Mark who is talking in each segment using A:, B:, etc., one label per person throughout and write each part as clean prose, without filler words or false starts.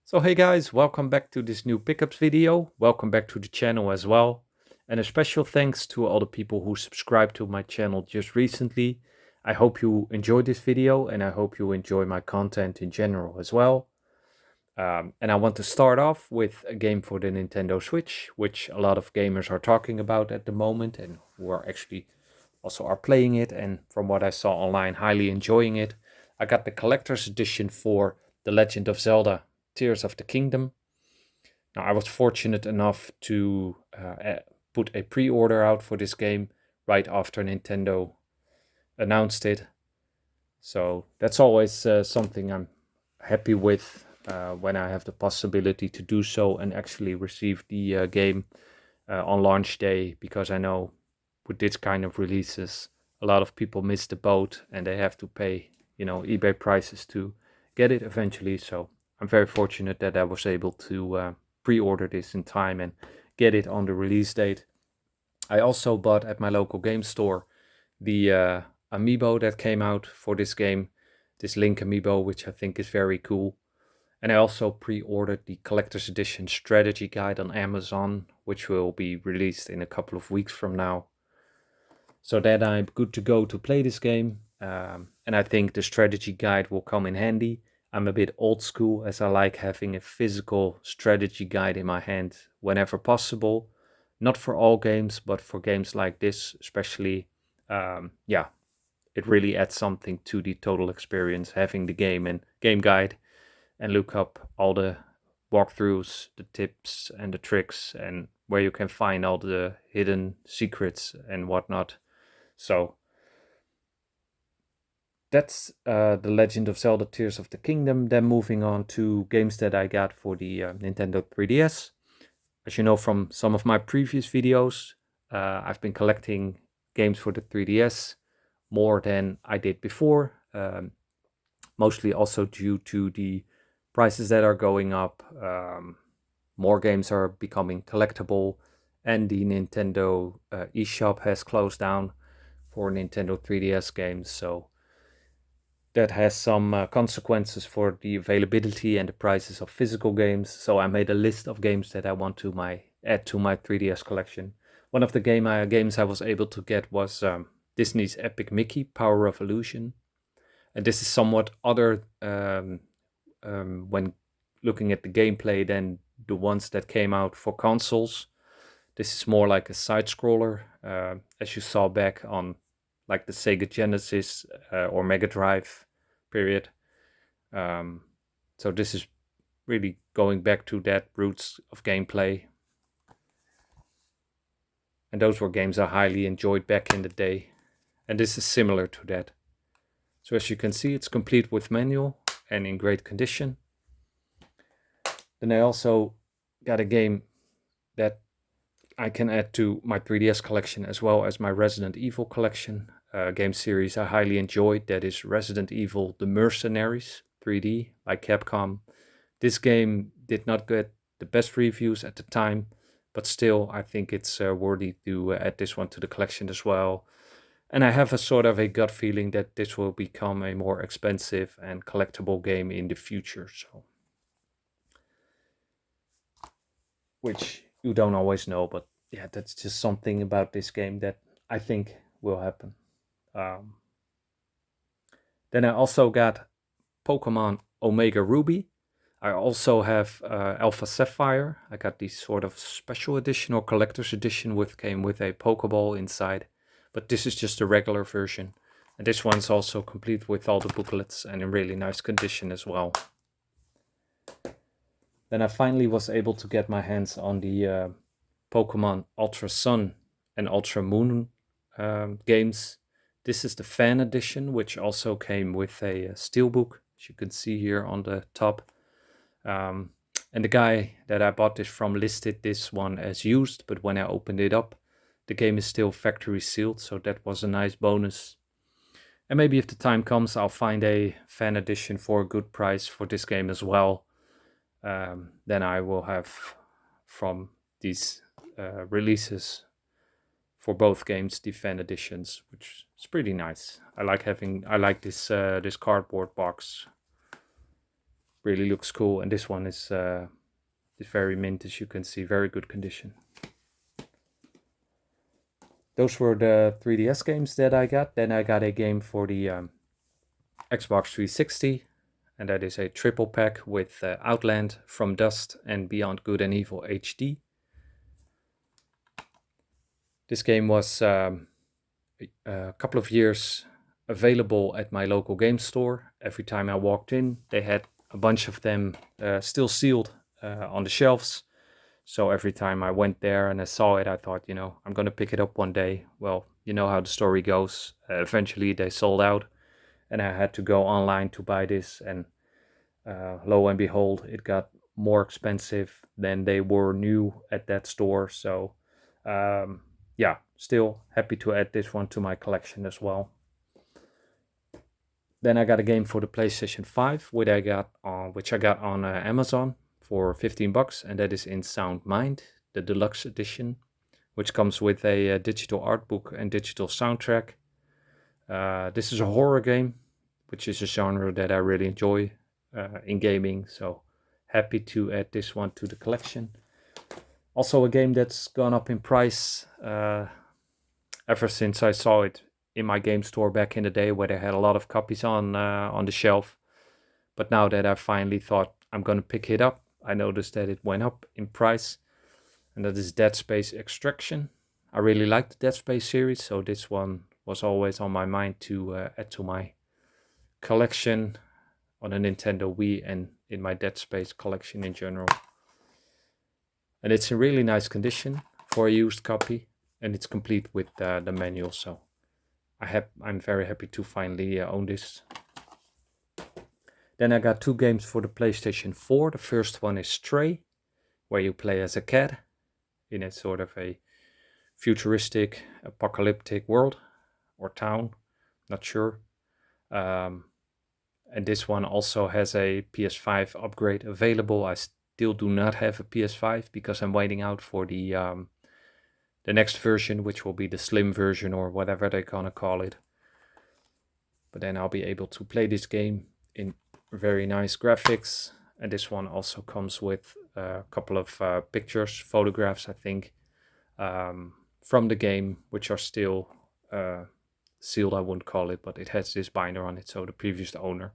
A: So hey guys, welcome back to this new pickups video. Welcome back to the channel as well. And a special thanks to all the people who subscribed to my channel just recently. I hope you enjoyed this video and I hope you enjoy my content in general as well. And I want to start off with a game for the Nintendo Switch, which a lot of gamers are talking about at the moment and who are actually also are playing it, and from what I saw online, highly enjoying it. I got the collector's edition for The Legend of Zelda Tears of the Kingdom. Now, I was fortunate enough to put a pre-order out for this game right after Nintendo announced it. So that's always something I'm happy with when I have the possibility to do so and actually receive the game on launch day, because I know with this kind of releases, a lot of people miss the boat and they have to pay, eBay prices to get it eventually. So I'm very fortunate that I was able to pre-order this in time and get it on the release date. I also bought at my local game store the amiibo that came out for this game, this Link amiibo, which I think is very cool. And I also pre-ordered the collector's edition strategy guide on Amazon, which will be released in a couple of weeks from now, so that I'm good to go to play this game. And I think the strategy guide will come in handy. I'm a bit old school, as I like having a physical strategy guide in my hand whenever possible. Not for all games, but for games like this, especially, it really adds something to the total experience, having the game and game guide and look up all the walkthroughs, the tips and the tricks, and where you can find all the hidden secrets and whatnot. So that's The Legend of Zelda Tears of the Kingdom. Then moving on to games that I got for the Nintendo 3DS. As you know from some of my previous videos, I've been collecting games for the 3DS more than I did before. Mostly also due to the prices that are going up. More games are becoming collectible, and the Nintendo eShop has closed down for Nintendo 3DS games. So that has some consequences for the availability and the prices of physical games. So I made a list of games that I want to add to my 3DS collection. One of the games I was able to get was Disney's Epic Mickey Power of Illusion. And this is somewhat other when looking at the gameplay than the ones that came out for consoles. This is more like a side scroller, as you saw back on like the Sega Genesis or Mega Drive period. So this is really going back to that roots of gameplay. And those were games I highly enjoyed back in the day. And this is similar to that. So as you can see, it's complete with manual and in great condition. Then I also got a game that I can add to my 3DS collection as well as my Resident Evil collection. Game series I highly enjoyed, that is Resident Evil The Mercenaries 3D by Capcom. This game did not get the best reviews at the time, but still I think it's worthy to add this one to the collection as well. And I have a sort of a gut feeling that this will become a more expensive and collectible game in the future. So, which you don't always know, but yeah, that's just something about this game that I think will happen. Um, then I also got Pokemon Omega Ruby. I also have Alpha Sapphire. I got the sort of special edition or collector's edition, came with a Pokeball inside, but this is just a regular version. And this one's also complete with all the booklets and in really nice condition as well. Then I finally was able to get my hands on the Pokemon Ultra Sun and Ultra Moon games. This is the fan edition, which also came with a steelbook, as you can see here on the top. And the guy that I bought this from listed this one as used, but when I opened it up, the game is still factory sealed, so that was a nice bonus. And maybe if the time comes, I'll find a fan edition for a good price for this game as well. Then I will have from these releases for both games the fan editions, which is pretty nice. I like this cardboard box. Really looks cool, and this one is very mint, as you can see, very good condition. Those were the 3DS games that I got. Then I got a game for the Xbox 360, and that is a triple pack with Outland, From Dust, and Beyond Good and Evil HD. This game was a couple of years available at my local game store. Every time I walked in, they had a bunch of them still sealed on the shelves. So every time I went there and I saw it, I thought, you know, I'm going to pick it up one day. Well, you know how the story goes. Eventually they sold out and I had to go online to buy this. And lo and behold, it got more expensive than they were new at that store. So yeah, still happy to add this one to my collection as well. Then I got a game for the PlayStation 5, which I got on Amazon for $15, and that is In Sound Mind, the deluxe edition, which comes with a digital art book and digital soundtrack. This is a horror game, which is a genre that I really enjoy in gaming, so happy to add this one to the collection. Also a game that's gone up in price ever since I saw it in my game store back in the day, where they had a lot of copies on the shelf. But now that I finally thought I'm going to pick it up, I noticed that it went up in price, and that is Dead Space Extraction. I really like the Dead Space series, so this one was always on my mind to add to my collection on a Nintendo Wii and in my Dead Space collection in general. And it's in really nice condition for a used copy, and it's complete with the manual, so I'm very happy to finally own this. Then I got two games for the PlayStation 4. The first one is Stray, where you play as a cat in a sort of a futuristic, apocalyptic world or town, not sure. And this one also has a PS5 upgrade available. I still do not have a PS5 because I'm waiting out for the next version, which will be the slim version or whatever they're gonna call it. But then I'll be able to play this game in very nice graphics, and this one also comes with a couple of pictures, photographs, I think, from the game, which are still sealed, I wouldn't call it, but it has this binder on it, so the previous owner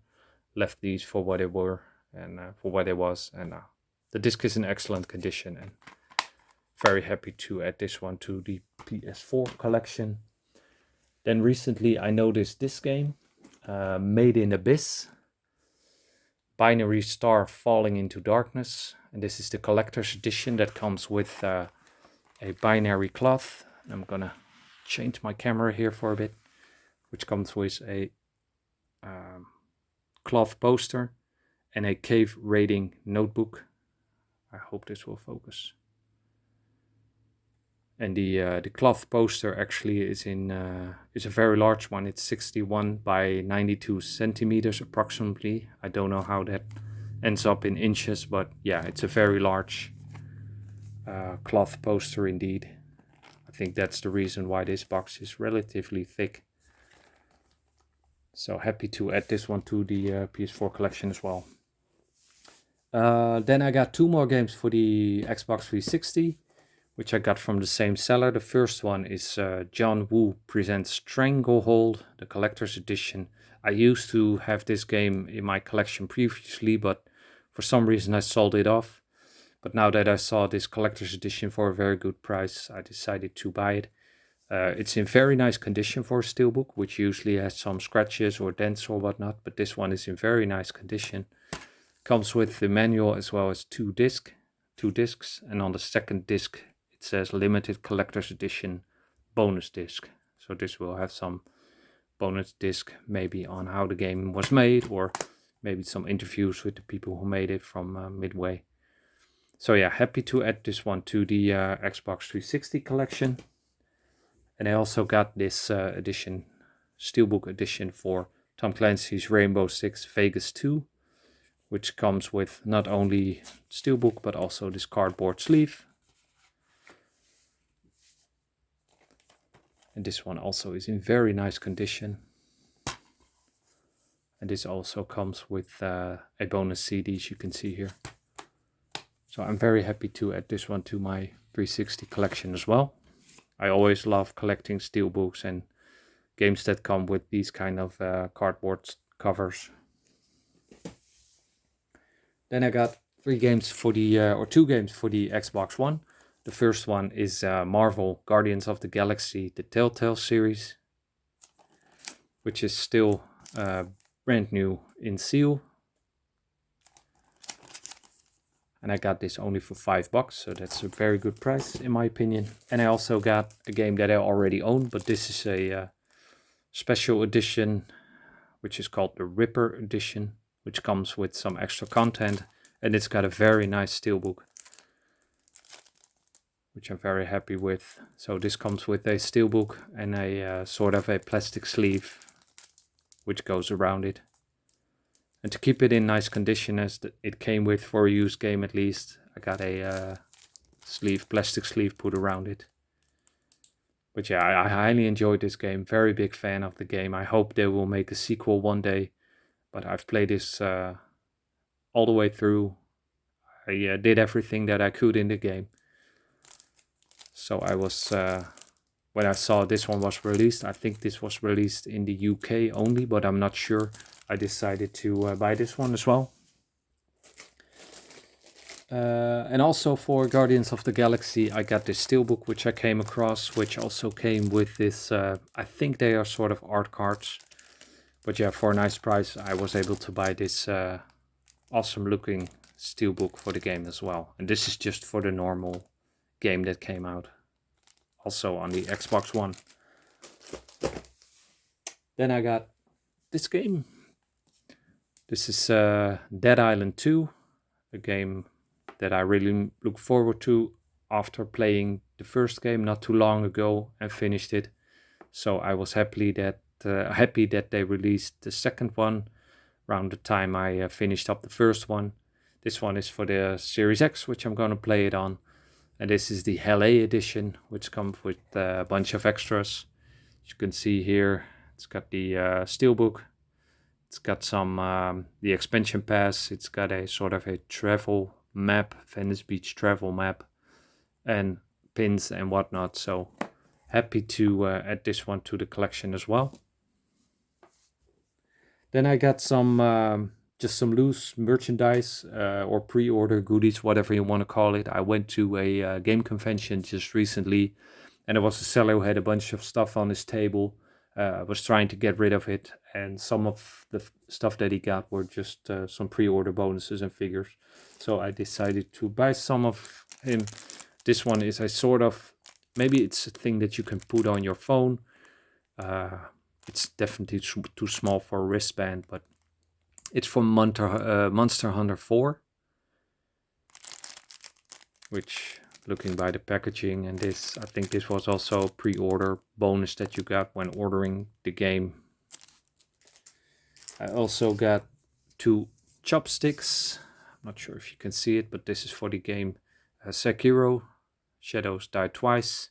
A: left these for what they were and for what it was, and the disc is in excellent condition, and very happy to add this one to the PS4 collection. Then recently I noticed this game, Made in Abyss, Binary Star Falling into Darkness, and this is the collector's edition that comes with a binary cloth. I'm gonna change my camera here for a bit, which comes with a cloth poster and a cave raiding notebook. I hope this will focus. And the cloth poster actually is is a very large one. It's 61 by 92 centimeters approximately. I don't know how that ends up in inches, but yeah, it's a very large cloth poster indeed. I think that's the reason why this box is relatively thick. So happy to add this one to the PS4 collection as well. Then I got two more games for the Xbox 360, which I got from the same seller. The first one is John Woo Presents Stranglehold, the collector's edition. I used to have this game in my collection previously, but for some reason I sold it off. But now that I saw this collector's edition for a very good price, I decided to buy it. It's in very nice condition for a steelbook, which usually has some scratches or dents or whatnot, but this one is in very nice condition. Comes with the manual as well as two discs, and on the second disc it says limited collector's edition bonus disc. So this will have some bonus disc maybe on how the game was made, or maybe some interviews with the people who made it from Midway. So yeah, happy to add this one to the Xbox 360 collection. And I also got this edition, Steelbook Edition, for Tom Clancy's Rainbow Six Vegas 2, which comes with not only steelbook but also this cardboard sleeve. And this one also is in very nice condition. And this also comes with a bonus CD, as you can see here. So I'm very happy to add this one to my 360 collection as well. I always love collecting steelbooks and games that come with these kind of cardboard covers. Then I got two games for the Xbox One. The first one is Marvel Guardians of the Galaxy, the Telltale series, which is still brand new in seal. And I got this only for $5, so that's a very good price in my opinion. And I also got a game that I already own, but this is a special edition, which is called the Ripper Edition, which comes with some extra content, and it's got a very nice steelbook, which I'm very happy with. So this comes with a steelbook and a sort of a plastic sleeve, which goes around it. And to keep it in nice condition, as it came with for a used game at least, I got a plastic sleeve put around it. But yeah, I highly enjoyed this game. Very big fan of the game. I hope they will make a sequel one day. But I've played this all the way through. I did everything that I could in the game. So I was, when I saw this one was released, I think this was released in the UK only, but I'm not sure. I decided to buy this one as well. And also for Guardians of the Galaxy, I got this steelbook, which I came across, which also came with this, I think they are sort of art cards. But yeah, for a nice price, I was able to buy this awesome looking steelbook for the game as well. And this is just for the normal game that came out, also on the Xbox One. Then I got this game. This is Dead Island 2, a game that I really look forward to after playing the first game not too long ago and finished it. So I was happy that they released the second one around the time I finished up the first one. This one is for the Series X, which I'm going to play it on. And this is the LA edition, which comes with a bunch of extras. As you can see here, it's got the steelbook. It's got some the expansion pass. It's got a sort of a travel map, Venice Beach travel map, and pins and whatnot. So happy to add this one to the collection as well. Then I got some just some loose merchandise or pre-order goodies, whatever you want to call it. I went to a game convention just recently, and there was a seller who had a bunch of stuff on his table. I was trying to get rid of it, and some of the stuff that he got were just some pre-order bonuses and figures. So I decided to buy some of him. This one is a sort of, maybe it's a thing that you can put on your phone. It's definitely too small for a wristband, but it's from Monster Hunter 4, which, looking by the packaging and this, I think this was also a pre-order bonus that you got when ordering the game. I also got 2 chopsticks. I'm not sure if you can see it, but this is for the game Sekiro, Shadows Die Twice.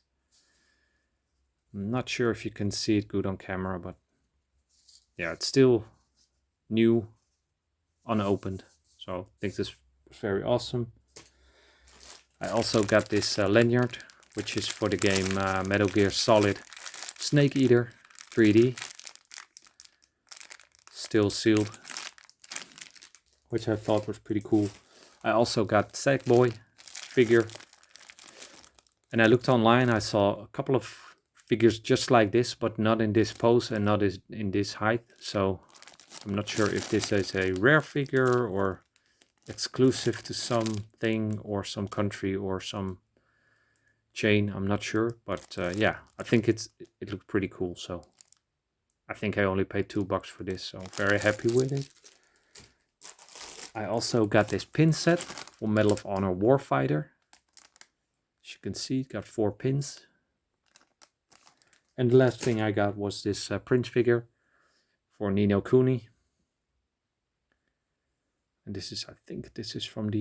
A: I'm not sure if you can see it good on camera, but yeah, it's still new, unopened. So I think this was very awesome. I also got this lanyard, which is for the game Metal Gear Solid Snake Eater 3D. Still sealed, which I thought was pretty cool. I also got Sackboy figure. And I looked online, I saw a couple of figures just like this, but not in this pose and not in this height. So I'm not sure if this is a rare figure or exclusive to something or some country or some chain. I'm not sure, but yeah, I think it looked pretty cool. So I think I only paid $2 for this, so I'm very happy with it. I also got this pin set for Medal of Honor Warfighter. As you can see, it got 4 pins. And the last thing I got was this Prince figure for Ni no Kuni. And this is, I think this is from the,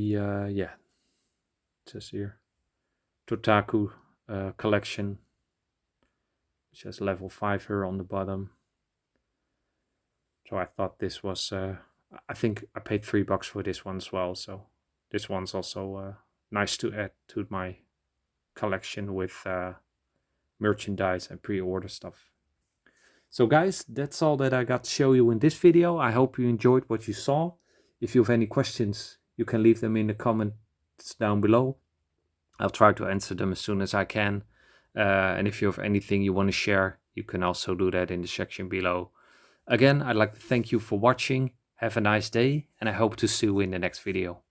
A: yeah, it says here, Totaku collection, which has level 5 here on the bottom. So I thought this was, I think I paid $3 for this one as well. So this one's also nice to add to my collection with merchandise and pre-order stuff. So guys, that's all that I got to show you in this video. I hope you enjoyed what you saw. If you have any questions, you can leave them in the comments down below. I'll try to answer them as soon as I can. And if you have anything you want to share, you can also do that in the section below. Again, I'd like to thank you for watching. Have a nice day, and I hope to see you in the next video.